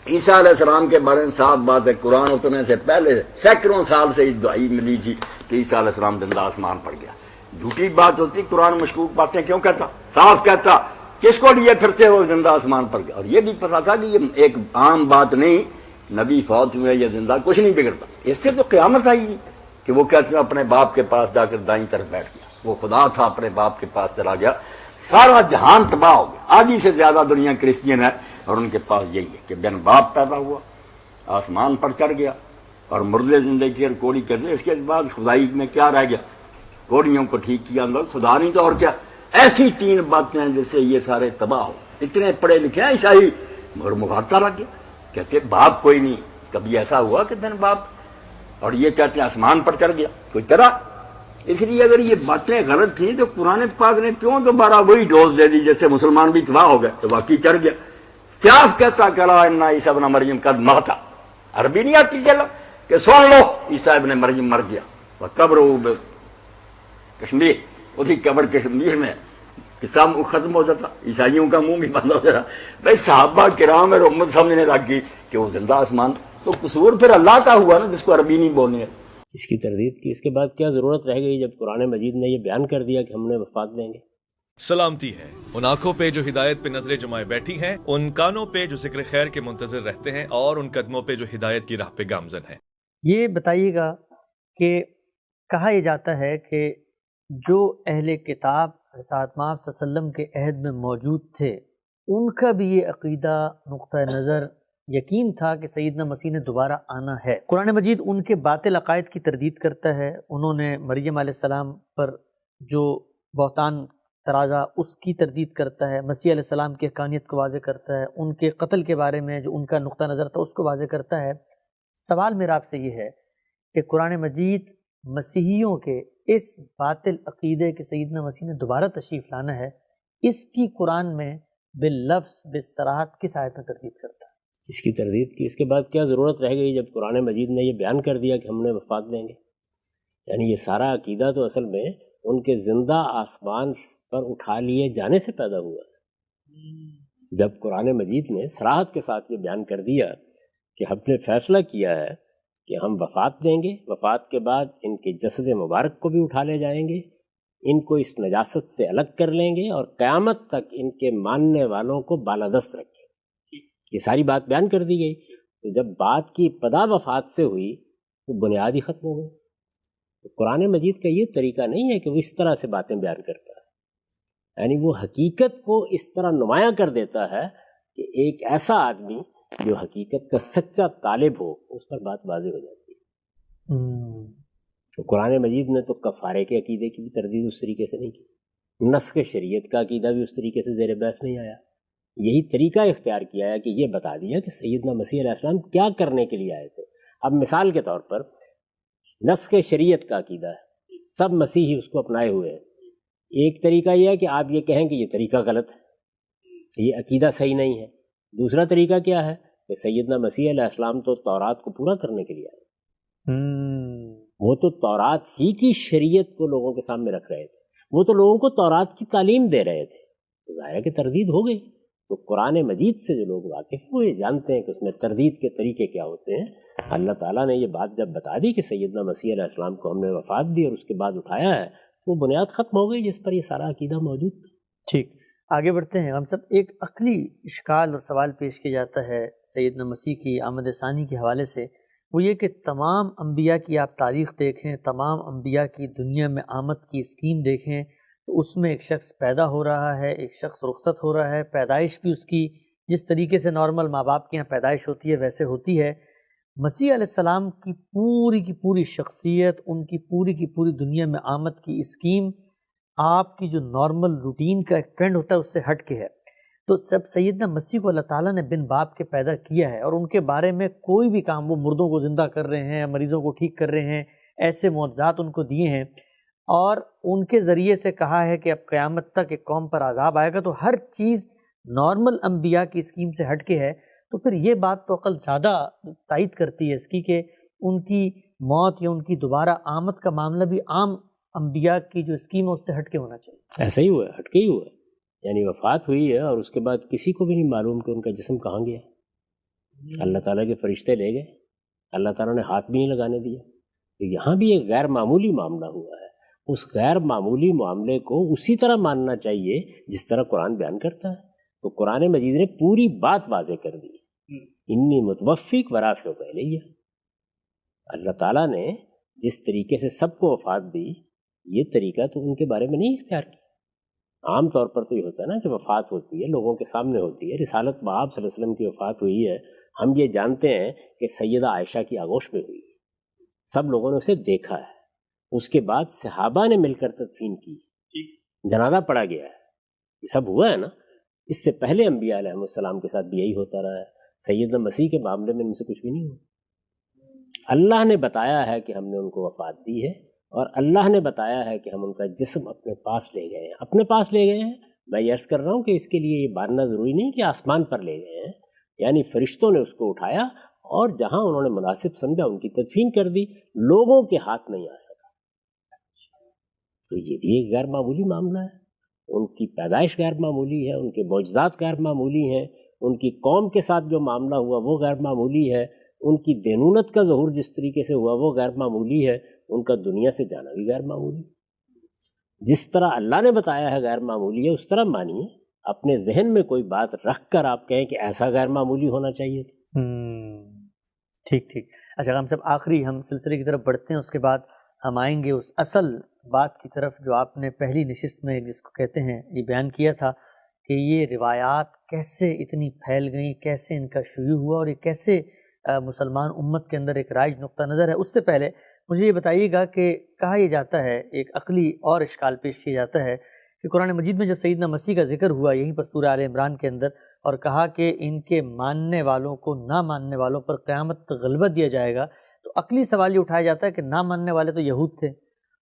عیسیٰ علیہ السلام کے بارے میں صاف بات ہے، قرآن اترنے سے پہلے سینکڑوں سال سے دعائی ملی تھی کہ عیسیٰ علیہ السلام زندہ آسمان پر گیا۔ جھوٹی بات ہوتی، قرآن مشکوک باتیں کیوں کہتا؟ صاف کہتا کس کو لیے پھرتے ہو زندہ آسمان پر گیا۔ اور یہ بھی پتا تھا کہ یہ ایک عام بات نہیں، نبی فوت ہوئے یا زندہ کچھ نہیں بگڑتا۔ اس سے تو قیامت آئی نہیں کہ وہ کہتے ہیں اپنے باپ کے پاس جا کر دائیں طرف بیٹھ گیا، وہ خدا تھا اپنے باپ کے پاس چلا گیا، سارا جہان تباہ ہو گیا۔ آدھی سے زیادہ دنیا کرسچین ہے اور ان کے پاس یہی ہے کہ بن باپ پیدا ہوا، آسمان پر چڑھ گیا اور مردے زندگی اور کوڑی کر دے، اس کے بعد خدائی میں کیا رہ گیا؟ کوڑیوں کو ٹھیک کیا اندر، خدا نہیں تو اور کیا؟ ایسی تین باتیں جس سے یہ سارے تباہ ہو۔ اتنے پڑھے لکھے ہیں عیسائی مگر مغالطہ رکھ گیا، کہتے باپ کوئی نہیں، کبھی ایسا ہوا کہ بن باپ، اور یہ کہتے ہیں آسمان پر چڑھ گیا کوئی طرح۔ اس لیے اگر یہ باتیں غلط تھیں تو قرآن پاک نے کیوں دوبارہ وہی ڈوز دے دی جس سے مسلمان بھی تباہ ہو گئے؟ تو واقعی چڑھ گیا، صاف کہتا کلا ان عیسیٰ ابن مریم قد مات۔ عربی نہیں آتی چلو کہ سن لو عیسیٰ ابن مریم مر گیا، وہ قبر کشمیر، وہی قبر کشمیر میں قصہ ختم ہو جاتا، عیسائیوں کا منہ بھی بند ہو جاتا۔ بھائی صحابہ کرام اور امت سمجھنے لگ گئی کہ وہ زندہ آسمان، تو قصور پھر اللہ کا ہوا نا جس کو عربی نہیں بولنے۔ اس کی تردید کی، اس کے بعد کیا ضرورت رہ گئی جب قرآن مجید نے یہ بیان کر دیا کہ ہم نے وفات دیں گے؟ سلامتی ہے ان آنکھوں پہ جو ہدایت پہ نظریں جمائے بیٹھی ہیں، ان کانوں پہ جو ذکر خیر کے منتظر رہتے ہیں، اور ان قدموں پہ جو ہدایت کی راہ پہ گامزن ہیں۔ یہ بتائیے گا کہ کہا یہ جاتا ہے کہ جو اہل کتاب ساتھ مآب صلی اللہ علیہ وسلم کے عہد میں موجود تھے، ان کا بھی یہ عقیدہ نقطہ نظر یقین تھا کہ سیدنا مسیح نے دوبارہ آنا ہے۔ قرآن مجید ان کے باطل عقائد کی تردید کرتا ہے۔ انہوں نے مریم علیہ السلام پر جو بہتان ترازا اس کی تردید کرتا ہے، مسیح علیہ السلام کی حقانیت کو واضح کرتا ہے، ان کے قتل کے بارے میں جو ان کا نقطہ نظر تھا اس کو واضح کرتا ہے۔ سوال میرا آپ سے یہ ہے کہ قرآن مجید مسیحیوں کے اس باطل عقیدے کے سیدنا مسیح نے دوبارہ تشریف لانا ہے، اس کی قرآن میں باللفظ بالصراحت کس آیت میں تردید کرتا ہے؟ اس کی تردید کی، اس کے بعد کیا ضرورت رہ گئی جب قرآن مجید نے یہ بیان کر دیا کہ ہم نے وفات دیں گے؟ یعنی یہ سارا عقیدہ تو اصل میں ان کے زندہ آسمان پر اٹھا لیے جانے سے پیدا ہوا ہے۔ جب قرآن مجید نے صراحت کے ساتھ یہ بیان کر دیا کہ ہم نے فیصلہ کیا ہے کہ ہم وفات دیں گے، وفات کے بعد ان کے جسد مبارک کو بھی اٹھا لے جائیں گے، ان کو اس نجاست سے الگ کر لیں گے اور قیامت تک ان کے ماننے والوں کو بالادست رکھیں گے، یہ ساری بات بیان کر دی گئی۔ تو جب بات کی ابتدا وفات سے ہوئی تو بنیاد ہی ختم ہو گئی۔ تو قرآن مجید کا یہ طریقہ نہیں ہے کہ وہ اس طرح سے باتیں بیان کرتا ہے، یعنی وہ حقیقت کو اس طرح نمایاں کر دیتا ہے کہ ایک ایسا آدمی جو حقیقت کا سچا طالب ہو اس پر بات واضح ہو جاتی ہے۔ تو قرآن مجید نے تو کفارے کے عقیدے کی بھی تردید اس طریقے سے نہیں کی، نسخ شریعت کا عقیدہ بھی اس طریقے سے زیر بحث نہیں آیا۔ یہی طریقہ اختیار کیا ہے کہ یہ بتا دیا کہ سیدنا مسیح علیہ السلام کیا کرنے کے لیے آئے تھے۔ اب مثال کے طور پر نسخ شریعت کا عقیدہ ہے، سب مسیحی اس کو اپنائے ہوئے ہیں۔ ایک طریقہ یہ ہے کہ آپ یہ کہیں کہ یہ طریقہ غلط ہے، یہ عقیدہ صحیح نہیں ہے۔ دوسرا طریقہ کیا ہے کہ سیدنا مسیح علیہ السلام تو تورات کو پورا کرنے کے لیے آئے، وہ تو تورات ہی کی شریعت کو لوگوں کے سامنے رکھ رہے تھے، وہ تو لوگوں کو تورات کی تعلیم دے رہے تھے، تو ظاہر ہے کہ تردید ہو گئی۔ تو قرآن مجید سے جو لوگ واقف ہیں وہ یہ جانتے ہیں کہ اس میں تردید کے طریقے کیا ہوتے ہیں۔ اللہ تعالیٰ نے یہ بات جب بتا دی کہ سیدنا مسیح علیہ السلام کو ہم نے وفات دی اور اس کے بعد اٹھایا ہے، وہ بنیاد ختم ہو گئی جس پر یہ سارا عقیدہ موجود تھا۔ ٹھیک، آگے بڑھتے ہیں۔ ہم سب ایک عقلی اشکال اور سوال پیش کیا جاتا ہے سیدنا مسیح کی آمد ثانی کے حوالے سے، وہ یہ کہ تمام انبیاء کی آپ تاریخ دیکھیں، تمام انبیاء کی دنیا میں آمد کی اسکیم دیکھیں تو اس میں ایک شخص پیدا ہو رہا ہے، ایک شخص رخصت ہو رہا ہے، پیدائش بھی اس کی جس طریقے سے نارمل ماں باپ کے یہاں پیدائش ہوتی ہے ویسے ہوتی ہے۔ مسیح علیہ السلام کی پوری شخصیت، ان کی پوری دنیا میں آمد کی اسکیم آپ کی جو نارمل روٹین کا ایک ٹرینڈ ہوتا ہے اس سے ہٹ کے ہے۔ تو سب سیدنا مسیح کو اللہ تعالیٰ نے بن باپ کے پیدا کیا ہے اور ان کے بارے میں کوئی بھی کام، وہ مردوں کو زندہ کر رہے ہیں، مریضوں کو ٹھیک کر رہے ہیں، ایسے معجزات ان کو دیے ہیں، اور ان کے ذریعے سے کہا ہے کہ اب قیامت تک ایک قوم پر عذاب آئے گا۔ تو ہر چیز نارمل انبیاء کی اسکیم سے ہٹ کے ہے، تو پھر یہ بات تو عقل زیادہ تائید کرتی ہے اس کی کہ ان کی موت یا ان کی دوبارہ آمد کا معاملہ بھی عام انبیاء کی جو اسکیم ہے اس سے ہٹ کے ہونا چاہیے۔ ایسا ہی ہوا ہے، ہٹ کے ہی ہوا ہے، یعنی وفات ہوئی ہے اور اس کے بعد کسی کو بھی نہیں معلوم کہ ان کا جسم کہاں گیا۔ اللہ تعالیٰ کے فرشتے لے گئے، اللہ تعالیٰ نے ہاتھ بھی نہیں لگانے دیا۔ تو یہاں بھی ایک غیر معمولی معاملہ ہوا ہے، اس غیر معمولی معاملے کو اسی طرح ماننا چاہیے جس طرح قرآن بیان کرتا ہے۔ تو قرآن مجید نے پوری بات واضح کر دی، انی متوفیک ورافعک الیہ۔ اللہ تعالیٰ نے جس طریقے سے سب کو وفات دی، یہ طریقہ تو ان کے بارے میں نہیں اختیار کیا۔ عام طور پر تو یہ ہوتا ہے نا کہ وفات ہوتی ہے، لوگوں کے سامنے ہوتی ہے۔ رسالت بآب صلی اللہ علیہ وسلم کی وفات ہوئی ہے، ہم یہ جانتے ہیں کہ سیدہ عائشہ کی آغوش میں ہوئی، سب لوگوں نے اسے دیکھا ہے۔ اس کے بعد صحابہ نے مل کر تدفین کی، جنازہ پڑھا گیا ہے، یہ سب ہوا ہے نا۔ اس سے پہلے انبیاء علیہ السلام کے ساتھ بھی یہی ہوتا رہا ہے۔ سیدنا مسیح کے معاملے میں ان سے کچھ بھی نہیں ہوا۔ اللہ نے بتایا ہے کہ ہم نے ان کو وفات دی ہے، اور اللہ نے بتایا ہے کہ ہم ان کا جسم اپنے پاس لے گئے ہیں۔ اپنے پاس لے گئے ہیں، میں یہ عرض کر رہا ہوں کہ اس کے لیے یہ ماننا ضروری نہیں کہ آسمان پر لے گئے ہیں، یعنی فرشتوں نے اس کو اٹھایا اور جہاں انہوں نے مناسب سمجھا ان کی تدفین کر دی، لوگوں کے ہاتھ نہیں آ سکا۔ تو یہ بھی ایک غیر معمولی معاملہ ہے۔ ان کی پیدائش غیر معمولی ہے، ان کے معجزات غیر معمولی ہیں، ان کی قوم کے ساتھ جو معاملہ ہوا وہ غیر معمولی ہے، ان کی دینونت کا ظہور جس طریقے سے ہوا وہ غیر معمولی ہے، ان کا دنیا سے جانا بھی غیر معمولی۔ جس طرح اللہ نے بتایا ہے غیر معمولی ہے، اس طرح مانیے۔ اپنے ذہن میں کوئی بات رکھ کر آپ کہیں کہ ایسا غیر معمولی ہونا چاہیے۔ ٹھیک ٹھیک۔ اچھا غام صاحب، آخری ہم سلسلے کی طرف بڑھتے ہیں، اس کے بعد ہم آئیں گے اس اصل بات کی طرف جو آپ نے پہلی نشست میں جس کو کہتے ہیں یہ بیان کیا تھا کہ یہ روایات کیسے اتنی پھیل گئیں، کیسے ان کا شیوع ہوا، اور یہ کیسے مسلمان امت کے اندر ایک رائج نقطہ نظر ہے۔ اس سے پہلے مجھے یہ بتائیے گا کہ کہا یہ جاتا ہے، ایک عقلی اور اشکال پیش کیا جاتا ہے کہ قرآن مجید میں جب سیدنا مسیح کا ذکر ہوا یہیں پر سورہ آل عمران کے اندر، اور کہا کہ ان کے ماننے والوں کو نہ ماننے والوں پر قیامت تک غلبہ دیا جائے گا، تو عقلی سوال یہ اٹھایا جاتا ہے کہ نہ ماننے والے تو یہود تھے،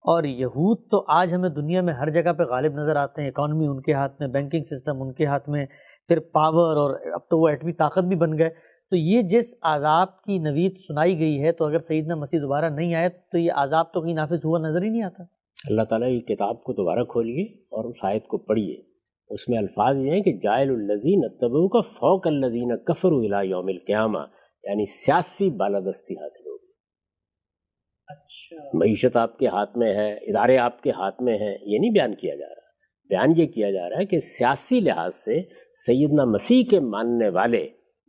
اور یہود تو آج ہمیں دنیا میں ہر جگہ پہ غالب نظر آتے ہیں، اکانومی ان کے ہاتھ میں، بینکنگ سسٹم ان کے ہاتھ میں، پھر پاور، اور اب تو وہ ایٹمی طاقت بھی بن گئے۔ تو یہ جس عذاب کی نوید سنائی گئی ہے، تو اگر سیدنا مسیح دوبارہ نہیں آئے تو یہ عذاب تو کہیں نافذ ہوا نظر ہی نہیں آتا۔ اللہ تعالیٰ کی کتاب کو دوبارہ کھولیے اور اس آیت کو پڑھیے، اس میں الفاظ یہ ہیں کہ جاعل الذین اتبعوک فوق الذین کفروا الی یوم القیامہ، یعنی سیاسی بالادستی حاصل ہوگی۔ اچھا، معیشت آپ کے ہاتھ میں ہے، ادارے آپ کے ہاتھ میں ہیں، یہ نہیں بیان کیا جا رہا، بیان یہ کیا جا رہا ہے کہ سیاسی لحاظ سے سیدنا مسیح کے ماننے والے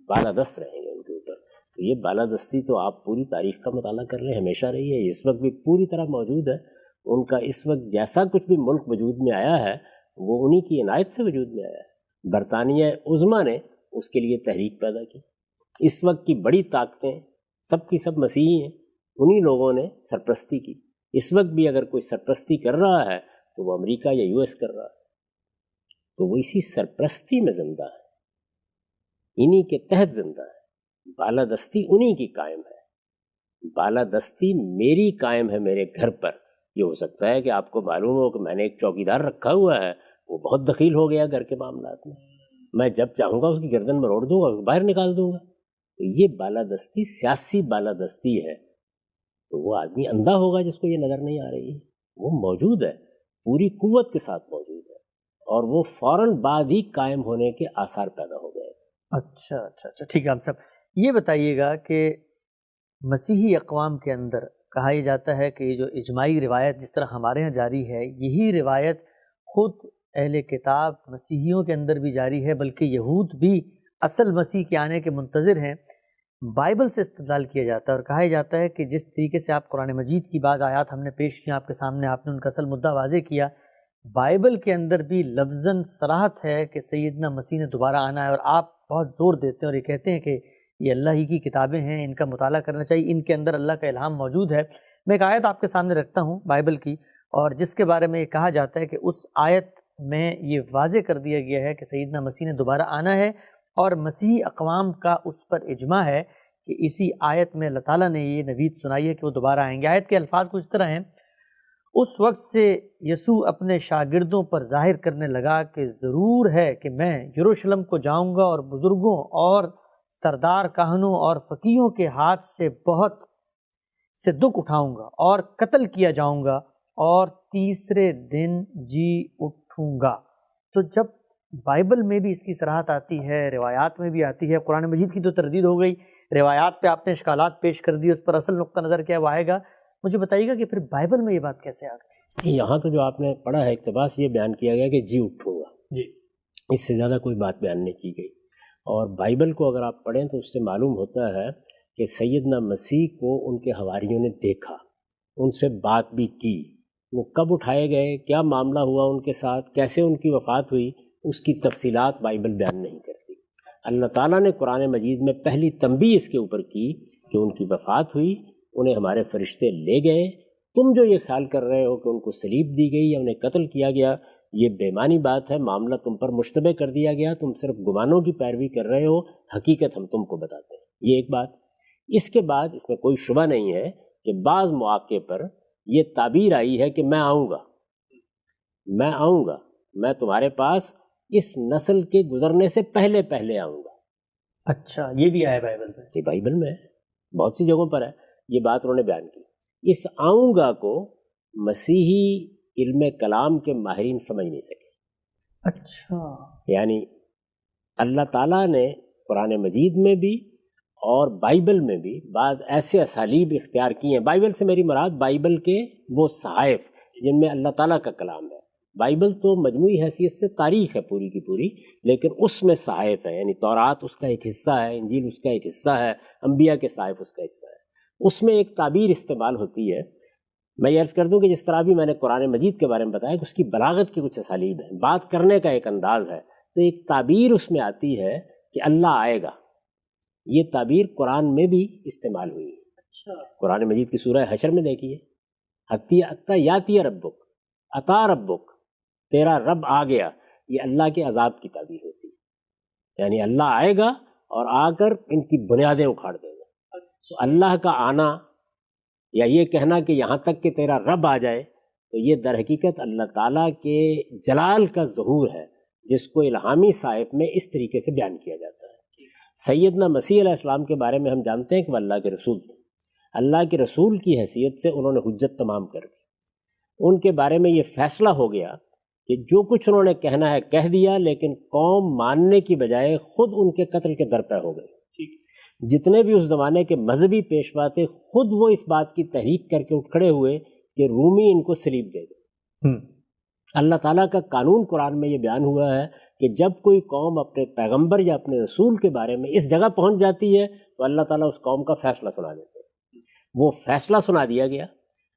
بالادست رہیں گے ان کے اوپر۔ تو یہ بالادستی تو آپ پوری تاریخ کا مطالعہ کر لیں، ہمیشہ رہی ہے، اس وقت بھی پوری طرح موجود ہے۔ ان کا اس وقت جیسا کچھ بھی ملک وجود میں آیا ہے وہ انہی کی عنایت سے وجود میں آیا ہے۔ برطانیہ عظمیٰ نے اس کے لیے تحریک پیدا کی۔ اس وقت کی بڑی طاقتیں سب کی سب مسیحی ہیں، انہی لوگوں نے سرپرستی کی۔ اس وقت بھی اگر کوئی سرپرستی کر رہا ہے تو وہ امریکہ یا یو ایس کر رہا ہے، تو وہ اسی سرپرستی میں زندہ ہے، انہی کے تحت زندہ ہے۔ بالادستی انہی کی قائم ہے، بالادستی میری قائم ہے میرے گھر پر۔ یہ ہو سکتا ہے کہ آپ کو معلوم ہو کہ میں نے ایک چوکیدار رکھا ہوا ہے، وہ بہت دخیل ہو گیا گھر کے معاملات میں جب چاہوں گا اس کی گردن میں روڑ دوں گا، باہر نکال دوں گا۔ تو یہ بالادستی سیاسی بالادستی ہے، تو وہ آدمی اندھا ہوگا جس کو یہ نظر نہیں آ رہی ہے، وہ موجود ہے، پوری قوت کے ساتھ موجود ہے، اور وہ فوراً بعد ہی قائم ہونے کے آثار پیدا ہو گئے۔ اچھا ٹھیک ہے۔ آپ صاحب یہ بتائیے گا کہ مسیحی اقوام کے اندر کہا یہ جاتا ہے کہ یہ جو اجماعی روایت جس طرح ہمارے ہاں جاری ہے، یہی روایت خود اہل کتاب مسیحیوں کے اندر بھی جاری ہے، بلکہ یہود بھی اصل مسیح کے آنے کے منتظر ہیں۔ بائبل سے استدلال کیا جاتا ہے اور کہا جاتا ہے کہ جس طریقے سے آپ قرآن مجید کی بعض آیات ہم نے پیش کی آپ کے سامنے، آپ نے ان کا اصل مدعا واضح کیا، بائبل کے اندر بھی لفظاً صراحت ہے کہ سیدنا مسیح نے دوبارہ آنا ہے، اور آپ بہت زور دیتے ہیں اور یہ کہتے ہیں کہ یہ اللہ ہی کی کتابیں ہیں، ان کا مطالعہ کرنا چاہیے، ان کے اندر اللہ کا الہام موجود ہے۔ میں ایک آیت آپ کے سامنے رکھتا ہوں بائبل کی، اور جس کے بارے میں یہ کہا جاتا ہے کہ اس آیت میں یہ واضح کر دیا گیا ہے کہ سیدنا مسیح نے دوبارہ آنا ہے، اور مسیحی اقوام کا اس پر اجماع ہے کہ اسی آیت میں اللہ تعالیٰ نے یہ نوید سنائی ہے کہ وہ دوبارہ آئیں گے۔ آیت کے الفاظ کچھ اس طرح ہیں: اس وقت سے یسوع اپنے شاگردوں پر ظاہر کرنے لگا کہ ضرور ہے کہ میں یروشلم کو جاؤں گا اور بزرگوں اور سردار کاہنوں اور فقیہوں کے ہاتھ سے بہت سے دکھ اٹھاؤں گا اور قتل کیا جاؤں گا اور تیسرے دن جی اٹھوں گا۔ تو جب بائبل میں بھی اس کی صراحت آتی ہے، روایات میں بھی آتی ہے. قرآن مجید کی تو تردید ہو گئی، روایات پہ آپ نے اشکالات پیش کر دی، اس پر اصل نقطہ نظر کیا وہ آئے گا. مجھے بتائیے گا کہ پھر بائبل میں یہ بات کیسے آ گئی؟ یہاں تو جو آپ نے پڑھا ہے اقتباس یہ بیان کیا گیا کہ جی اٹھوں گا، جی اس سے زیادہ کوئی بات بیان نہیں کی گئی. اور بائبل کو اگر آپ پڑھیں تو اس سے معلوم ہوتا ہے کہ سیدنا مسیح کو ان کے حواریوں نے دیکھا، ان سے بات بھی کی. وہ کب اٹھائے گئے، کیا معاملہ ہوا ان کے ساتھ، کیسے ان کی وفات ہوئی، اس کی تفصیلات بائبل بیان نہیں کرتی. اللہ تعالیٰ نے قرآن مجید میں پہلی تنبیہ اس کے اوپر کی کہ ان کی وفات ہوئی، انہیں ہمارے فرشتے لے گئے. تم جو یہ خیال کر رہے ہو کہ ان کو صلیب دی گئی یا انہیں قتل کیا گیا، یہ بے معنی بات ہے. معاملہ تم پر مشتبہ کر دیا گیا، تم صرف گمانوں کی پیروی کر رہے ہو، حقیقت ہم تم کو بتاتے ہیں. یہ ایک بات. اس کے بعد اس میں کوئی شبہ نہیں ہے کہ بعض مواقع پر یہ تعبیر آئی ہے کہ میں آؤں گا، میں آؤں گا، میں تمہارے پاس اس نسل کے گزرنے سے پہلے پہلے آؤں گا. اچھا، یہ بھی آیا بائبل میں؟ یہ بائبل میں ہے، بہت سی جگہوں پر ہے یہ بات انہوں نے بیان کی. اس آؤں گا کو مسیحی علم کلام کے ماہرین سمجھ نہیں سکے. اچھا، یعنی اللہ تعالیٰ نے قرآن مجید میں بھی اور بائبل میں بھی بعض ایسے اسالیب اختیار کی ہیں. بائبل سے میری مراد بائبل کے وہ صحائف جن میں اللہ تعالیٰ کا کلام ہے. بائبل تو مجموعی حیثیت سے تاریخ ہے پوری کی پوری، لیکن اس میں صحائف ہیں، یعنی تورات اس کا ایک حصہ ہے، انجیل اس کا ایک حصہ ہے، انبیاء کے صحائف اس کا حصہ ہے. اس میں ایک تعبیر استعمال ہوتی ہے. میں یہ عرض کر دوں کہ جس طرح بھی میں نے قرآن مجید کے بارے میں بتایا کہ اس کی بلاغت کی کچھ اسالیب ہیں، بات کرنے کا ایک انداز ہے، تو ایک تعبیر اس میں آتی ہے کہ اللہ آئے گا. یہ تعبیر قرآن میں بھی استعمال ہوئی ہے. اچھا، قرآن مجید کی سورہ حشر میں دیکھیے، حتی یاتی ربک، عطا ربک، تیرا رب آ گیا. یہ اللہ کے عذاب کی تعبیر ہوتی ہے، یعنی اللہ آئے گا اور آ کر ان کی بنیادیں اکھاڑ دے گا. تو اللہ کا آنا یا یہ کہنا کہ یہاں تک کہ تیرا رب آ جائے، تو یہ در حقیقت اللہ تعالیٰ کے جلال کا ظہور ہے، جس کو الہامی صحائف میں اس طریقے سے بیان کیا جاتا ہے. سیدنا مسیح علیہ السلام کے بارے میں ہم جانتے ہیں کہ وہ اللہ کے رسول تھے. اللہ کے رسول کی حیثیت سے انہوں نے حجت تمام کر دی. ان کے بارے میں یہ فیصلہ ہو گیا کہ جو کچھ انہوں نے کہنا ہے کہہ دیا، لیکن قوم ماننے کی بجائے خود ان کے قتل کے درپے ہو گئی. جتنے بھی اس زمانے کے مذہبی پیشوا تھے خود وہ اس بات کی تحریک کر کے اٹھ کھڑے ہوئے کہ رومی ان کو صلیب دے دے. اللہ تعالیٰ کا قانون قرآن میں یہ بیان ہوا ہے کہ جب کوئی قوم اپنے پیغمبر یا اپنے رسول کے بارے میں اس جگہ پہنچ جاتی ہے تو اللہ تعالیٰ اس قوم کا فیصلہ سنا دیتے ہیں. وہ فیصلہ سنا دیا گیا،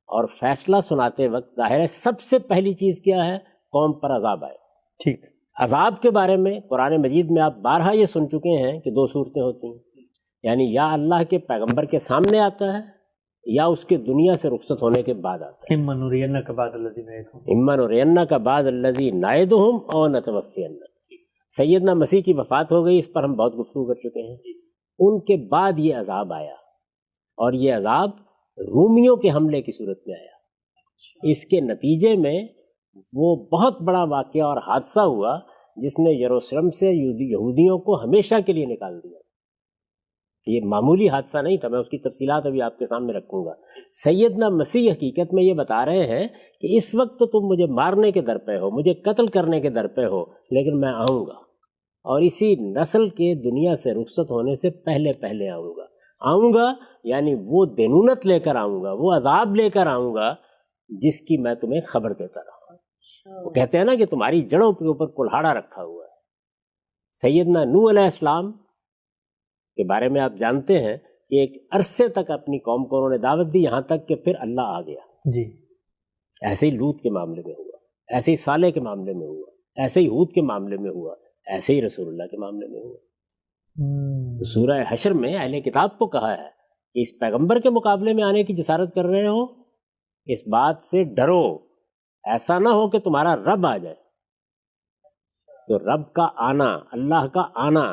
اور فیصلہ سناتے وقت ظاہر ہے سب سے پہلی چیز کیا ہے، قوم پر عذاب آئے. ٹھیک. عذاب کے بارے میں قرآن مجید میں آپ بارہا یہ سن چکے ہیں کہ دو صورتیں ہوتی ہیں، یعنی یا اللہ کے پیغمبر کے سامنے آتا ہے یا اس کے دنیا سے رخصت ہونے کے بعد آتا ہے. اما نرینک بعض الذی نعدہم، اما نرینک بعض الذی نعدہم او نتوفینک. سیدنا مسیح کی وفات ہو گئی، اس پر ہم بہت گفتگو کر چکے ہیں. ان کے بعد یہ عذاب آیا، اور یہ عذاب رومیوں کے حملے کی صورت میں آیا. اس کے نتیجے میں وہ بہت بڑا واقعہ اور حادثہ ہوا جس نے یروشلم سے یہودیوں کو ہمیشہ کے لیے نکال دیا. یہ معمولی حادثہ نہیں تھا، میں اس کی تفصیلات ابھی آپ کے سامنے رکھوں گا. سیدنا مسیح حقیقت میں یہ بتا رہے ہیں کہ اس وقت تو تم مجھے مارنے کے در پہ ہو، مجھے قتل کرنے کے در پہ ہو، لیکن میں آؤں گا، اور اسی نسل کے دنیا سے رخصت ہونے سے پہلے پہلے آؤں گا. آؤں گا یعنی وہ دینونت لے کر آؤں گا، وہ عذاب لے کر آؤں گا جس کی میں تمہیں خبر دیتا رہا. وہ کہتے ہیں نا کہ تمہاری جڑوں کے اوپر کلہاڑا رکھا ہوا ہے. سیدنا نوح علیہ السلام کے بارے میں آپ جانتے ہیں کہ ایک عرصے تک اپنی قوم کو انہوں نے دعوت دی، یہاں تک کہ پھر اللہ آ گیا. جی. ایسے ہی لوط کے معاملے میں ہوا، ایسے ہی صالح کے معاملے میں ہوا، ایسے ہی ہود کے معاملے میں ہوا، ایسے ہی رسول اللہ کے معاملے میں ہوا. تو سورہ حشر میں اہل کتاب کو کہا ہے کہ اس پیغمبر کے مقابلے میں آنے کی جسارت کر رہے ہو، اس بات سے ڈرو، ایسا نہ ہو کہ تمہارا رب آ جائے. تو رب کا آنا، اللہ کا آنا،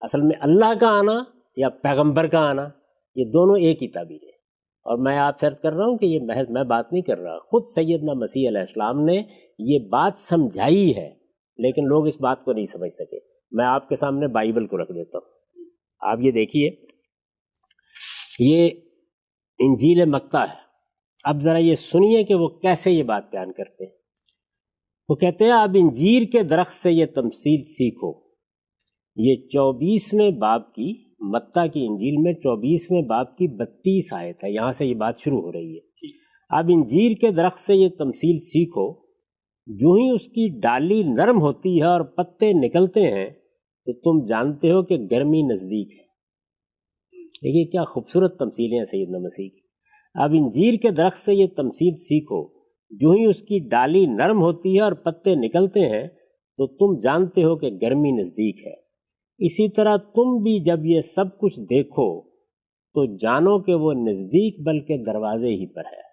اصل میں اللہ کا آنا یا پیغمبر کا آنا، یہ دونوں ایک ہی تعبیر ہے. اور میں آپ سے عرض کر رہا ہوں کہ یہ محض میں بات نہیں کر رہا، خود سیدنا مسیح علیہ السلام نے یہ بات سمجھائی ہے، لیکن لوگ اس بات کو نہیں سمجھ سکے. میں آپ کے سامنے بائبل کو رکھ دیتا ہوں، آپ یہ دیکھیے، یہ انجیل متی ہے. اب ذرا یہ سنیے کہ وہ کیسے یہ بات بیان کرتے ہیں. وہ کہتے ہیں اب انجیر کے درخت سے یہ تمثیل سیکھو. یہ 24ویں باب کی متی کی انجیل میں 24ویں باب کی 32 آیت ہے. یہاں سے یہ بات شروع ہو رہی ہے. اب انجیر کے درخت سے یہ تمثیل سیکھو، جو ہی اس کی ڈالی نرم ہوتی ہے اور پتے نکلتے ہیں تو تم جانتے ہو کہ گرمی نزدیک ہے. دیکھیے کیا خوبصورت تمثیلیں ہیں سیدنا مسیح کی. اب انجیر کے درخت سے یہ تمثیل سیکھو، جو ہی اس کی ڈالی نرم ہوتی ہے اور پتے نکلتے ہیں تو تم جانتے ہو کہ گرمی نزدیک ہے. اسی طرح تم بھی جب یہ سب کچھ دیکھو تو جانو کہ وہ نزدیک بلکہ دروازے ہی پر ہے.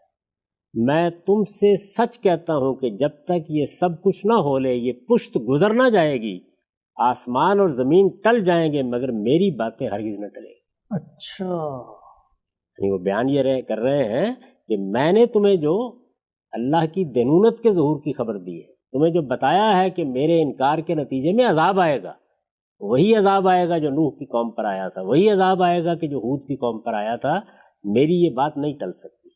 میں تم سے سچ کہتا ہوں کہ جب تک یہ سب کچھ نہ ہو لے، یہ پشت گزر نہ جائے گی. آسمان اور زمین ٹل جائیں گے مگر میری باتیں ہرگز نہ ٹلیں گی. اچھا، یعنی وہ بیان یہ کر رہے ہیں کہ میں نے تمہیں جو اللہ کی دینونت کے ظہور کی خبر دی ہے، تمہیں جو بتایا ہے کہ میرے انکار کے نتیجے میں عذاب آئے گا، وہی عذاب آئے گا جو نوح کی قوم پر آیا تھا، وہی عذاب آئے گا کہ جو ہود کی قوم پر آیا تھا. میری یہ بات نہیں ٹل سکتی.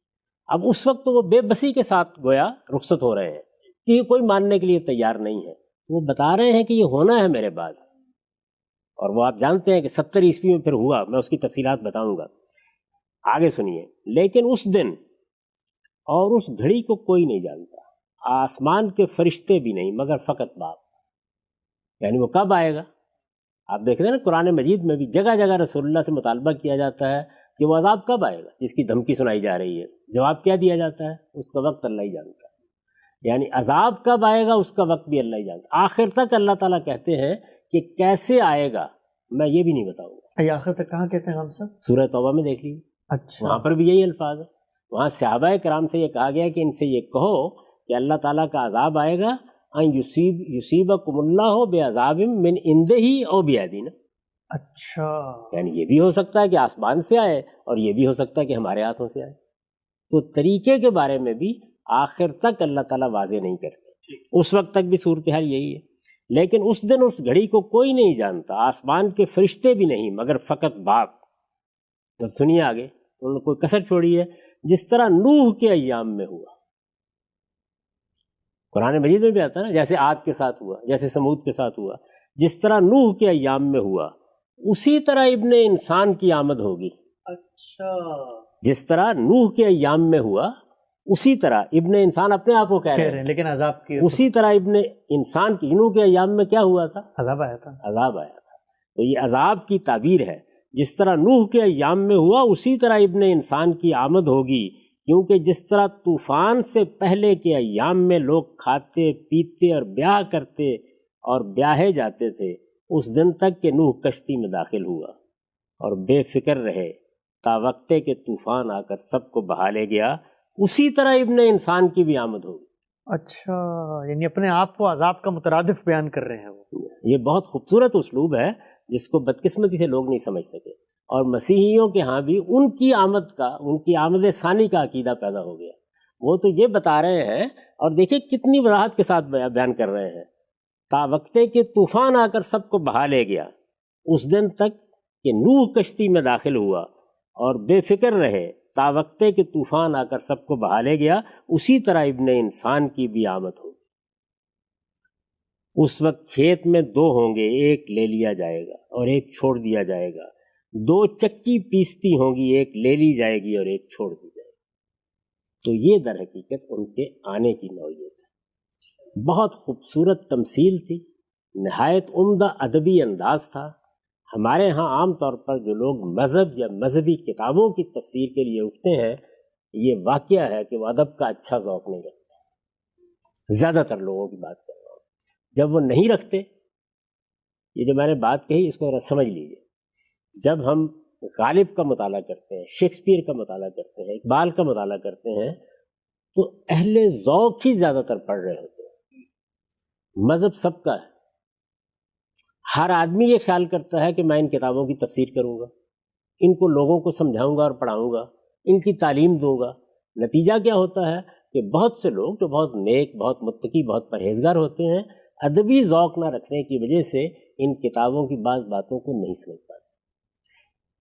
اب اس وقت وہ بے بسی کے ساتھ گویا رخصت ہو رہے ہیں کہ یہ کوئی ماننے کے لیے تیار نہیں ہے. وہ بتا رہے ہیں کہ یہ ہونا ہے میرے بعد، اور وہ آپ جانتے ہیں کہ 70 عیسوی میں پھر ہوا. میں اس کی تفصیلات بتاؤں گا. آگے سنیے. لیکن اس دن اور اس گھڑی کو کوئی نہیں جانتا، آسمان کے فرشتے بھی نہیں مگر فقط باپ. یعنی وہ کب آئے گا؟ آپ دیکھ رہے ہیں نا قرآن مجید میں بھی جگہ جگہ رسول اللہ سے مطالبہ کیا جاتا ہے کہ وہ عذاب کب آئے گا جس کی دھمکی سنائی جا رہی ہے. جواب کیا دیا جاتا ہے؟ اس کا وقت اللہ ہی جانتا ہے. یعنی عذاب کب آئے گا اس کا وقت بھی اللہ ہی جانتا ہے. آخر تک اللہ تعالیٰ کہتے ہیں کہ کیسے آئے گا میں یہ بھی نہیں بتاؤں گا. یہ آخر تک کہاں کہتے ہیں ہم سب؟ سورہ توبہ میں دیکھ لیجیے. اچھا، وہاں پر بھی یہی الفاظ ہے. وہاں صحابہ کرام سے یہ کہا گیا کہ ان سے یہ کہو کہ اللہ تعالیٰ کا عذاب آئے گا، ان یصیبکم اللہ بعذاب من عنده او بایدینا. اچھا، یعنی یہ بھی ہو سکتا ہے کہ آسمان سے آئے اور یہ بھی ہو سکتا ہے کہ ہمارے ہاتھوں سے آئے. تو طریقے کے بارے میں بھی آخر تک اللہ تعالیٰ واضح نہیں کرتے. اس وقت تک بھی صورتحال یہی ہے. لیکن اس دن اس گھڑی کو کوئی نہیں جانتا، آسمان کے فرشتے بھی نہیں مگر فقط باپ. اب سنیے آگے، انہوں نے کوئی کسر چھوڑی ہے. جس طرح نوح کے ایام میں ہوا، قرآن مجید میں بھی آتا ہے نا، جیسے عاد کے ساتھ ہوا، جیسے سمود کے ساتھ ہوا، جس طرح نوح کے ایام میں ہوا اسی طرح ابن انسان کی آمد ہوگی. اچھا، جس طرح نوح کے ایام میں ہوا اسی طرح ابن انسان اپنے آپ کو کہہ رہے ہیں، لیکن عذاب کی اسی طرح ابن انسان کی نوح کے ایام میں کیا ہوا تھا؟ عذاب آیا تھا. عذاب آیا تھا. تو یہ عذاب کی تعبیر ہے. جس طرح نوح کے ایام میں ہوا اسی طرح ابن انسان کی آمد ہوگی، کیونکہ جس طرح طوفان سے پہلے کے ایام میں لوگ کھاتے پیتے اور بیاہ کرتے اور بیاہے جاتے تھے، اس دن تک کہ نوح کشتی میں داخل ہوا اور بے فکر رہے تا وقتے کہ طوفان آ کر سب کو بہا لے گیا، اسی طرح ابن انسان کی بھی آمد ہوگی. اچھا، یعنی اپنے آپ کو عذاب کا مترادف بیان کر رہے ہیں وہ. یہ بہت خوبصورت اسلوب ہے جس کو بدقسمتی سے لوگ نہیں سمجھ سکے. اور مسیحیوں کے ہاں بھی ان کی آمد کا، ان کی آمد ثانی کا عقیدہ پیدا ہو گیا. وہ تو یہ بتا رہے ہیں، اور دیکھیں کتنی وضاحت کے ساتھ بیان کر رہے ہیں، تا وقتے کہ طوفان آ کر سب کو بہا لے گیا، اس دن تک کہ نوح کشتی میں داخل ہوا اور بے فکر رہے تا وقتے کہ طوفان آ کر سب کو بہا لے گیا، اسی طرح ابن انسان کی بھی آمد ہوگی. اس وقت کھیت میں 2 ہوں گے، ایک لے لیا جائے گا اور ایک چھوڑ دیا جائے گا. 2 چکی پیستی ہوں گی، ایک لے لی جائے گی اور ایک چھوڑ دی جائے گی. تو یہ در حقیقت ان کے آنے کی نوعیت ہے. بہت خوبصورت تمثیل تھی، نہایت عمدہ ادبی انداز تھا. ہمارے ہاں عام طور پر جو لوگ مذہب یا مذہبی کتابوں کی تفسیر کے لیے اٹھتے ہیں، یہ واقعہ ہے کہ وہ ادب کا اچھا ذوق نہیں رکھتے. زیادہ تر لوگوں کی بات کر رہا ہوں. جب وہ نہیں رکھتے، یہ جو میں نے بات کہی اس کو ذرا سمجھ لیجیے. جب ہم غالب کا مطالعہ کرتے ہیں، شیکسپیئر کا مطالعہ کرتے ہیں، اقبال کا مطالعہ کرتے ہیں، تو اہل ذوق ہی زیادہ تر پڑھ رہے ہوتے ہیں. مذہب سب کا ہے. ہر آدمی یہ خیال کرتا ہے کہ میں ان کتابوں کی تفسیر کروں گا، ان کو لوگوں کو سمجھاؤں گا اور پڑھاؤں گا، ان کی تعلیم دوں گا. نتیجہ کیا ہوتا ہے کہ بہت سے لوگ جو بہت نیک، بہت متقی، بہت پرہیزگار ہوتے ہیں، ادبی ذوق نہ رکھنے کی وجہ سے ان کتابوں کی بعض باتوں کو نہیں سمجھ پاتے.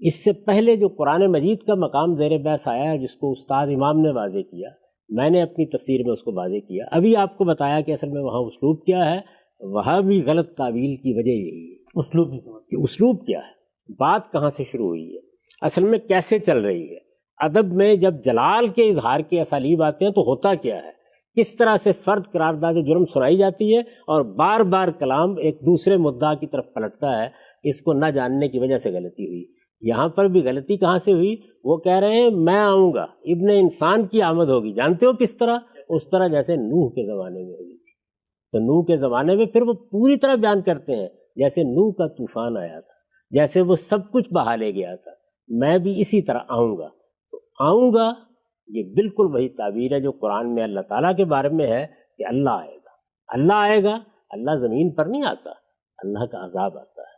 اس سے پہلے جو قرآن مجید کا مقام زیر بحث آیا ہے، جس کو استاد امام نے واضح کیا میں نے اپنی تفسیر میں اس کو واضح کیا. ابھی آپ کو بتایا کہ اصل میں وہاں اسلوب کیا ہے. وہاں بھی غلط تعویل کی وجہ یہی ہے. اسلوب نہیں سمجھ کہ اسلوب کیا ہے، بات کہاں سے شروع ہوئی ہے، اصل میں کیسے چل رہی ہے. ادب میں جب جلال کے اظہار کے اسالیب آتے ہیں تو ہوتا کیا ہے، کس طرح سے فرد قرارداد جرم سنائی جاتی ہے اور بار بار کلام ایک دوسرے مدعا کی طرف پلٹتا ہے. اس کو نہ جاننے کی وجہ سے غلطی ہوئی. یہاں پر بھی غلطی کہاں سے ہوئی، وہ کہہ رہے ہیں میں آؤں گا، ابن انسان کی آمد ہوگی. جانتے ہو کس طرح؟ اس طرح جیسے نوح کے زمانے میں ہوئی تھی. تو نوح کے زمانے میں پھر وہ پوری طرح بیان کرتے ہیں جیسے نوح کا طوفان آیا تھا، جیسے وہ سب کچھ بہا لے گیا تھا، میں بھی اسی طرح آؤں گا. تو آؤں گا یہ بالکل وہی تعبیر ہے جو قرآن میں اللہ تعالیٰ کے بارے میں ہے کہ اللہ آئے گا. اللہ آئے گا، اللہ زمین پر نہیں آتا، اللہ کا عذاب آتا ہے.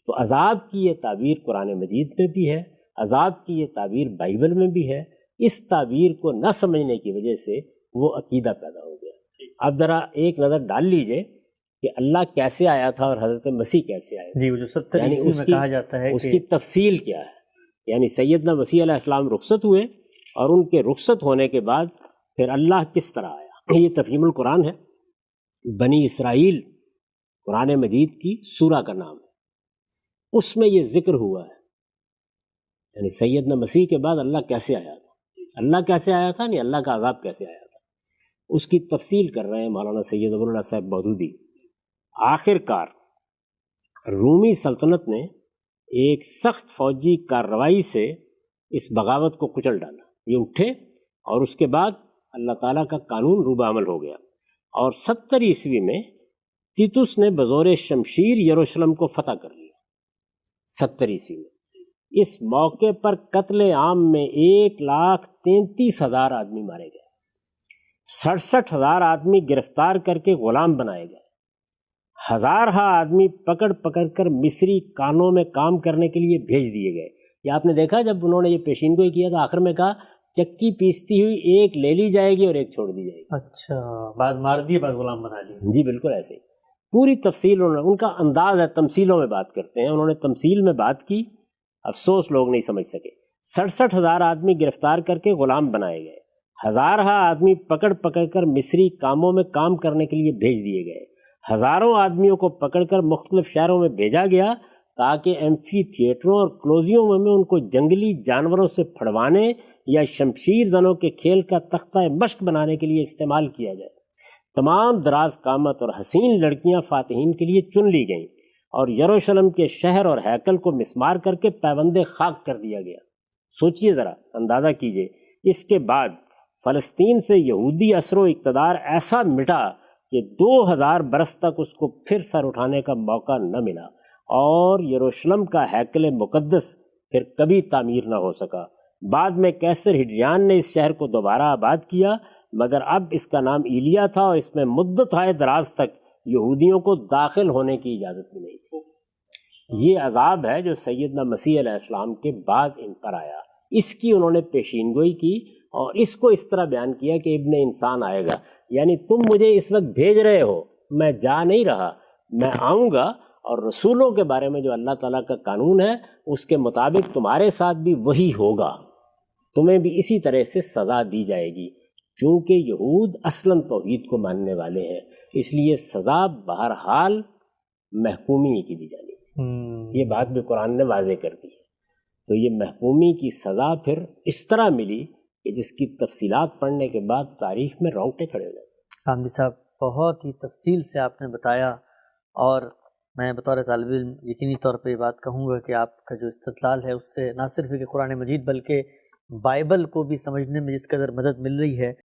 تو عذاب کی یہ تعبیر قرآن مجید میں بھی ہے، عذاب کی یہ تعبیر بائبل میں بھی ہے. اس تعبیر کو نہ سمجھنے کی وجہ سے وہ عقیدہ پیدا ہو گیا. اب ذرا ایک نظر ڈال لیجئے کہ اللہ کیسے آیا تھا اور حضرت مسیح کیسے آئے تھے. جی، وہ جو 70 یعنی عیسوی میں کہا جاتا ہے اس کہ کی تفصیل کیا ہے. یعنی سیدنا مسیح علیہ السلام رخصت ہوئے اور ان کے رخصت ہونے کے بعد پھر اللہ کس طرح آیا. یہ تفہیم القرآن ہے. بنی اسرائیل قرآن مجید کی سورہ کا نام ہے، اس میں یہ ذکر ہوا ہے. یعنی سیدنا مسیح کے بعد اللہ کیسے آیا تھا، اللہ کیسے آیا تھا، نہیں اللہ کا عذاب کیسے آیا تھا، اس کی تفصیل کر رہے ہیں مولانا سید ابو اللہ صاحب مودودی. آخر کار رومی سلطنت نے ایک سخت فوجی کارروائی سے اس بغاوت کو کچل ڈالا. یہ اٹھے اور اس کے بعد اللہ تعالیٰ کا قانون روبہ عمل ہو گیا. اور 70 عیسوی میں تیتوس نے بزور شمشیر یروشلم کو فتح کر لیا. 70 عیسوی میں اس موقع پر قتل عام میں 1,33,000 آدمی مارے گئے، 67,000 آدمی گرفتار کر کے غلام بنائے گئے، ہزارہا آدمی پکڑ پکڑ کر مصری کانوں میں کام کرنے کے لیے بھیج دیے گئے. یہ آپ نے دیکھا جب انہوں نے یہ پیشین گوئی کیا تو آخر میں کہا چکی پیستی ہوئی ایک لے لی جائے گی اور ایک چھوڑ دی جائے گی. اچھا، بعض مار دیے بعض غلام بنا لیے. جی بالکل ایسے ہی. پوری تفصیل ان کا انداز ہے، تمثیلوں میں بات کرتے ہیں. انہوں نے تمثیل میں بات کی، افسوس لوگ نہیں سمجھ سکے. 67,000 آدمی گرفتار کر کے غلام بنائے گئے، ہزارہا آدمی پکڑ پکڑ کر مصری کاموں میں کام کرنے کے لیے بھیج دیے گئے، ہزاروں آدمیوں کو پکڑ کر مختلف شہروں میں بھیجا گیا تاکہ ایمفی تھیٹروں اور کلوزیوموں میں ان کو جنگلی جانوروں سے پھڑوانے یا شمشیر زنوں کے کھیل کا تختہ مشق بنانے کے لیے استعمال کیا جائے. تمام دراز قامت اور حسین لڑکیاں فاتحین کے لیے چن لی گئیں اور یروشلم کے شہر اور ہیکل کو مسمار کر کے پیوند خاک کر دیا گیا. سوچئے ذرا، اندازہ کیجئے. اس کے بعد فلسطین سے یہودی اثر و اقتدار ایسا مٹا کہ 2000 برس تک اس کو پھر سر اٹھانے کا موقع نہ ملا اور یروشلم کا ہیکل مقدس پھر کبھی تعمیر نہ ہو سکا. بعد میں کیسر ہڈریان نے اس شہر کو دوبارہ آباد کیا، مگر اب اس کا نام ایلیا تھا اور اس میں مدت دراز تک یہودیوں کو داخل ہونے کی اجازت بھی نہیں تھی. یہ عذاب ہے جو سیدنا مسیح علیہ السلام کے بعد ان پر آیا. اس کی انہوں نے پیشین گوئی کی اور اس کو اس طرح بیان کیا کہ ابن انسان آئے گا. یعنی تم مجھے اس وقت بھیج رہے ہو، میں جا نہیں رہا، میں آؤں گا اور رسولوں کے بارے میں جو اللہ تعالیٰ کا قانون ہے اس کے مطابق تمہارے ساتھ بھی وہی ہوگا، تمہیں بھی اسی طرح سے سزا دی جائے گی. چونکہ یہود اصلاً توحید کو ماننے والے ہیں، اس لیے سزا بہرحال محکومی ہی کی دی جانی تھی. یہ بات بھی قرآن نے واضح کر دی ہے. تو یہ محکومی کی سزا پھر اس طرح ملی کہ جس کی تفصیلات پڑھنے کے بعد تاریخ میں رونگٹے کھڑے ہو جاتے. حامدی صاحب، بہت ہی تفصیل سے آپ نے بتایا، اور میں بطور طالب علم یقینی طور پہ یہ بات کہوں گا کہ آپ کا جو استدلال ہے اس سے نہ صرف کہ قرآن مجید بلکہ بائبل کو بھی سمجھنے میں جس قدر مدد مل رہی ہے